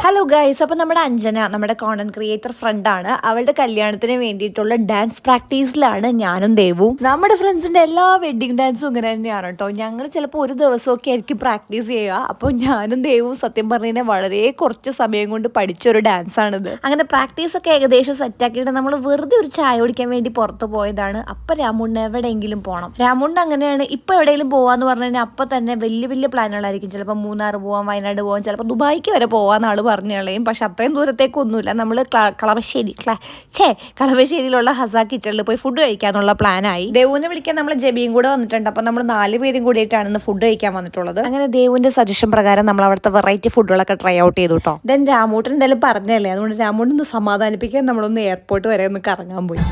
Hello guys, അപ്പോൾ നമ്മുടെ അഞ്ജന നമ്മുടെ കോണ്ടന്റ് ക്രിയേറ്റർ ഫ്രണ്ടാണ്. അവളുടെ കല്യാണത്തിന് വേണ്ടിയിട്ടുള്ള ഡാൻസ് പ്രാക്ടീസിലാണ് ഞാനും ദേവും. നമ്മുടെ ഫ്രണ്ട്സിന്റെ എല്ലാ വെഡിങ് ഡാൻസും ഇങ്ങനെ തന്നെയാണ് കേട്ടോ. ഞങ്ങൾ ചിലപ്പോൾ ഒരു ദിവസമൊക്കെ ആയിരിക്കും പ്രാക്ടീസ് ചെയ്യുക. അപ്പോൾ ഞാനും ദേവും സത്യം പറഞ്ഞാൽ വളരെ കുറച്ച് സമയം കൊണ്ട് പഠിച്ചൊരു ഡാൻസാണിത്. അങ്ങനെ പ്രാക്ടീസൊക്കെ ഏകദേശം സെറ്റാക്കിയിട്ട് നമ്മൾ വെറുതെ ഒരു ചായ കുടിക്കാൻ വേണ്ടി പുറത്ത് പോയതാണ്. അപ്പം രാമുണ്ണ് എവിടെയെങ്കിലും പോകണം. രാമുണ്ണ് അങ്ങനെയാണ്, ഇപ്പോൾ എവിടെയെങ്കിലും പോകാമെന്ന് പറഞ്ഞു കഴിഞ്ഞാൽ അപ്പം തന്നെ വലിയ വലിയ പ്ലാനുകളായിരിക്കും. ചിലപ്പോൾ മൂന്നാർ പോവാം, വയനാട് പോകാം, ചിലപ്പോൾ ദുബായിക്ക് വരെ പോകാമെന്ന് ആൾ പറഞ്ഞു കളയും. പക്ഷെ അത്രയും ദൂരത്തേക്കൊന്നുമില്ല. നമ്മൾ കളമശ്ശേരിയിലുള്ള ഹസാ കിച്ചണിൽ പോയി ഫുഡ് കഴിക്കാനുള്ള പ്ലാനായി. ദേവുവിനെ വിളിക്കാൻ നമ്മൾ ജെബിയും കൂടെ വന്നിട്ടുണ്ട്. അപ്പം നമ്മൾ 4 പേരും കൂടിയിട്ടാണ് ഇന്ന് ഫുഡ് കഴിക്കാൻ വന്നിട്ടുള്ളത്. അങ്ങനെ ദേവുവിന്റെ സജഷൻ പ്രകാരം നമ്മൾ അവിടുത്തെ വെറൈറ്റി ഫുഡുകളൊക്കെ ട്രൈ ഔട്ട് ചെയ്തു കേട്ടോ. ദെൻ രാമൂട്ടൻ എന്തായാലും പറഞ്ഞല്ലേ, അതുകൊണ്ട് രാമൂട്ടൻ ഒന്ന് സമാധാനിപ്പിക്കാൻ നമ്മളൊന്ന് എയർപോർട്ട് വരെ ഒന്ന് കറങ്ങാൻ പോയി.